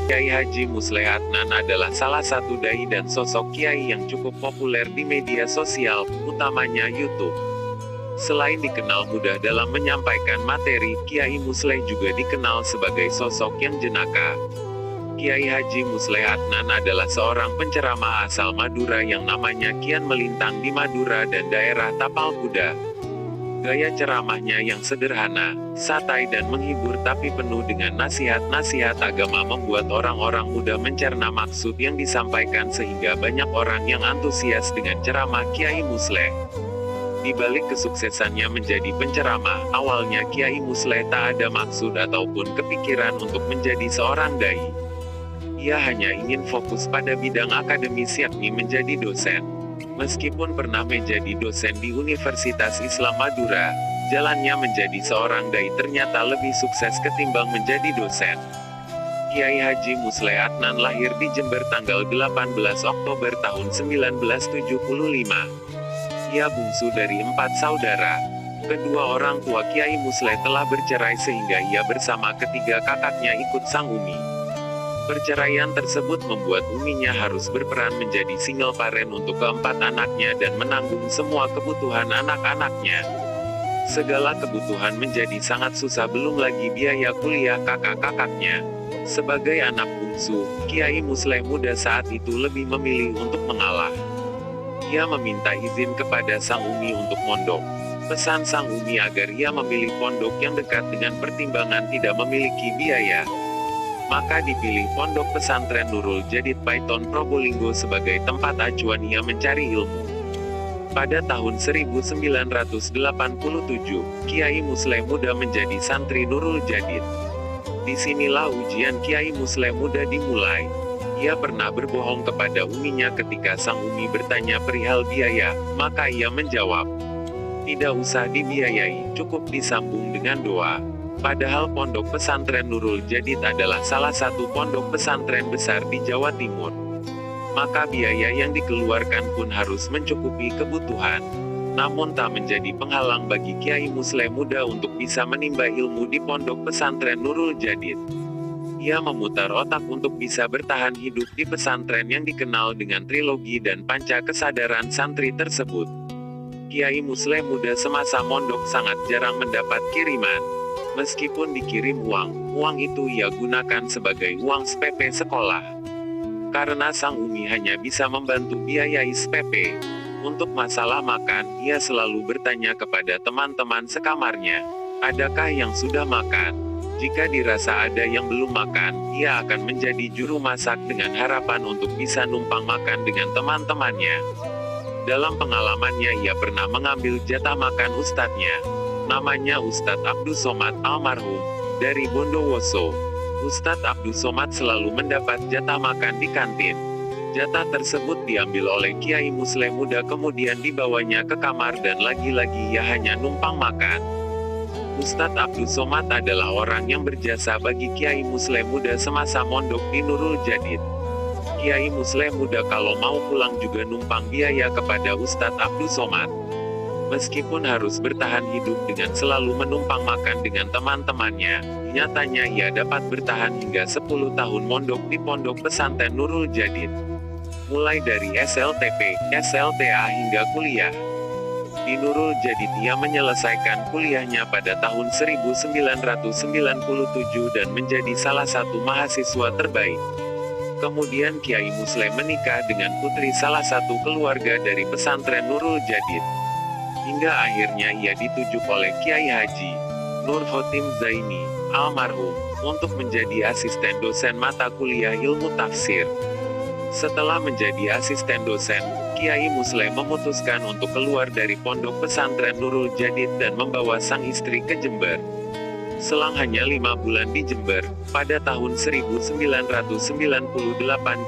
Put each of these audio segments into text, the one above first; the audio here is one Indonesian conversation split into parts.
Kiai Haji Musleh Adnan adalah salah satu dai dan sosok kiai yang cukup populer di media sosial, utamanya YouTube. Selain dikenal mudah dalam menyampaikan materi, Kiai Musleh juga dikenal sebagai sosok yang jenaka. Kiai Haji Musleh Adnan adalah seorang penceramah asal Madura yang namanya kian melintang di Madura dan daerah Tapal Kuda. Gaya ceramahnya yang sederhana, santai dan menghibur tapi penuh dengan nasihat-nasihat agama membuat orang-orang mudah mencerna maksud yang disampaikan sehingga banyak orang yang antusias dengan ceramah Kiai Musleh. Di balik kesuksesannya menjadi penceramah, awalnya Kiai Musleh tak ada maksud ataupun kepikiran untuk menjadi seorang dai. Ia hanya ingin fokus pada bidang akademis yakni menjadi dosen. Meskipun pernah menjadi dosen di Universitas Islam Madura, jalannya menjadi seorang dai ternyata lebih sukses ketimbang menjadi dosen. Kiai Haji Musleh Adnan lahir di Jember tanggal 18 Oktober tahun 1975. Ia bungsu dari 4 saudara. Kedua orang tua Kiai Musleh telah bercerai sehingga ia bersama ketiga kakaknya ikut sang umi. Perceraian tersebut membuat uminya harus berperan menjadi single parent untuk keempat anaknya dan menanggung semua kebutuhan anak-anaknya. Segala kebutuhan menjadi sangat susah belum lagi biaya kuliah kakak-kakaknya. Sebagai anak bungsu, Kiai Musleh muda saat itu lebih memilih untuk mengalah. Ia meminta izin kepada sang umi untuk mondok. Pesan sang umi agar ia memilih pondok yang dekat dengan pertimbangan tidak memiliki biaya. Maka dipilih Pondok Pesantren Nurul Jadid Paiton Probolinggo sebagai tempat acuan ia mencari ilmu. Pada tahun 1987, Kiai Musleh Muda menjadi santri Nurul Jadid. Disinilah ujian Kiai Musleh Muda dimulai. Ia pernah berbohong kepada uminya ketika sang umi bertanya perihal biaya, maka ia menjawab, "Tidak usah dibiayai, cukup disambung dengan doa." Padahal Pondok Pesantren Nurul Jadid adalah salah satu pondok pesantren besar di Jawa Timur. Maka biaya yang dikeluarkan pun harus mencukupi kebutuhan. Namun tak menjadi penghalang bagi Kiai Musleh Muda untuk bisa menimba ilmu di Pondok Pesantren Nurul Jadid. Ia memutar otak untuk bisa bertahan hidup di pesantren yang dikenal dengan trilogi dan panca kesadaran santri tersebut. Kiai Musleh Muda semasa mondok sangat jarang mendapat kiriman. Meskipun dikirim uang itu ia gunakan sebagai uang SPP sekolah. Karena sang umi hanya bisa membantu biayai SPP. Untuk masalah makan, ia selalu bertanya kepada teman-teman sekamarnya, adakah yang sudah makan? Jika dirasa ada yang belum makan, ia akan menjadi juru masak dengan harapan untuk bisa numpang makan dengan teman-temannya. Dalam pengalamannya ia pernah mengambil jatah makan ustadznya. Namanya Ustadz Abdus Somad almarhum, dari Bondowoso. Ustadz Abdus Somad selalu mendapat jatah makan di kantin. Jatah tersebut diambil oleh Kiai Musleh Muda kemudian dibawanya ke kamar dan lagi-lagi ia hanya numpang makan. Ustadz Abdus Somad adalah orang yang berjasa bagi Kiai Musleh Muda semasa mondok di Nurul Jadid. Kiai Musleh Muda kalau mau pulang juga numpang biaya kepada Ustadz Abdus Somad. Meskipun harus bertahan hidup dengan selalu menumpang makan dengan teman-temannya, nyatanya ia dapat bertahan hingga 10 tahun mondok di Pondok Pesantren Nurul Jadid. Mulai dari SLTP, SLTA hingga kuliah. Di Nurul Jadid ia menyelesaikan kuliahnya pada tahun 1997 dan menjadi salah satu mahasiswa terbaik. Kemudian Kiai Musleh menikah dengan putri salah satu keluarga dari pesantren Nurul Jadid. Hingga akhirnya ia ditunjuk oleh Kiai Haji Nur Khotim Zaini, almarhum, untuk menjadi asisten dosen mata kuliah ilmu tafsir. Setelah menjadi asisten dosen, Kiai Musleh memutuskan untuk keluar dari Pondok Pesantren Nurul Jadid dan membawa sang istri ke Jember. Selang hanya 5 bulan di Jember, pada tahun 1998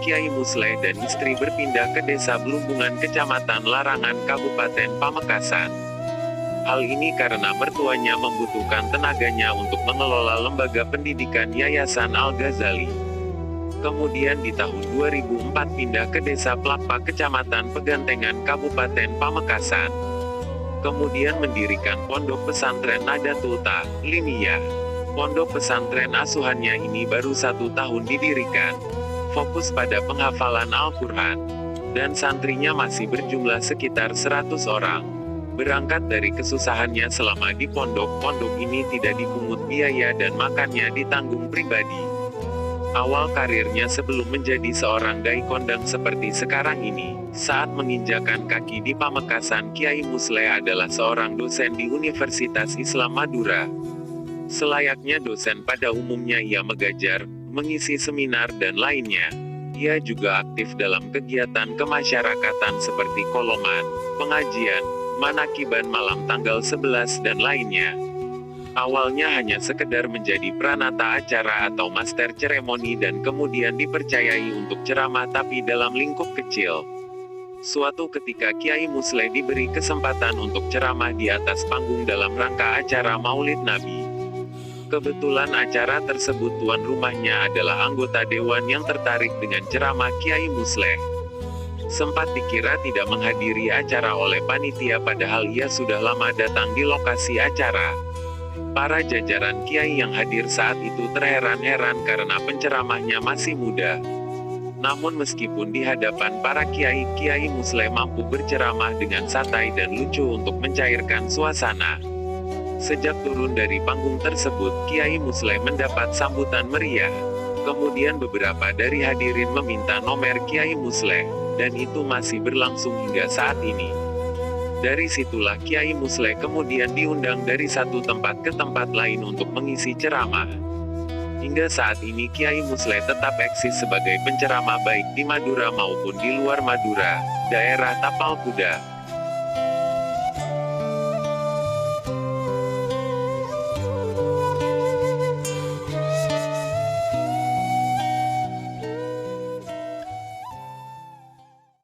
Kiai Musleh dan istri berpindah ke Desa Belumbungan Kecamatan Larangan Kabupaten Pamekasan. Hal ini karena mertuanya membutuhkan tenaganya untuk mengelola lembaga pendidikan Yayasan Al-Ghazali. Kemudian di tahun 2004 pindah ke Desa Plakpa Kecamatan Pegantengan Kabupaten Pamekasan. Kemudian mendirikan Pondok Pesantren Nadatul Ta'limiyah. Pondok pesantren asuhannya ini baru 1 tahun didirikan. Fokus pada penghafalan Al-Quran. Dan santrinya masih berjumlah sekitar 100 orang. Berangkat dari kesusahannya selama di pondok ini tidak dipungut biaya dan makannya ditanggung pribadi. Awal karirnya sebelum menjadi seorang dai kondang seperti sekarang ini, saat menginjakan kaki di Pamekasan, Kiai Musleh adalah seorang dosen di Universitas Islam Madura. Selayaknya dosen pada umumnya ia mengajar, mengisi seminar dan lainnya. Ia juga aktif dalam kegiatan kemasyarakatan seperti koloman, pengajian, manakiban malam tanggal 11 dan lainnya. Awalnya hanya sekedar menjadi pranata acara atau master ceremoni dan kemudian dipercayai untuk ceramah tapi dalam lingkup kecil. Suatu ketika Kiai Musleh diberi kesempatan untuk ceramah di atas panggung dalam rangka acara Maulid Nabi. Kebetulan acara tersebut tuan rumahnya adalah anggota dewan yang tertarik dengan ceramah Kiai Musleh. Sempat dikira tidak menghadiri acara oleh panitia padahal ia sudah lama datang di lokasi acara. Para jajaran kiai yang hadir saat itu terheran-heran karena penceramahnya masih muda. Namun meskipun di hadapan para kiai, Kiai Musleh mampu berceramah dengan santai dan lucu untuk mencairkan suasana. Sejak turun dari panggung tersebut, Kiai Musleh mendapat sambutan meriah. Kemudian beberapa dari hadirin meminta nomor Kiai Musleh, dan itu masih berlangsung hingga saat ini. Dari situlah Kiai Musleh kemudian diundang dari satu tempat ke tempat lain untuk mengisi ceramah. Hingga saat ini Kiai Musleh tetap eksis sebagai penceramah baik di Madura maupun di luar Madura, daerah Tapal Kuda.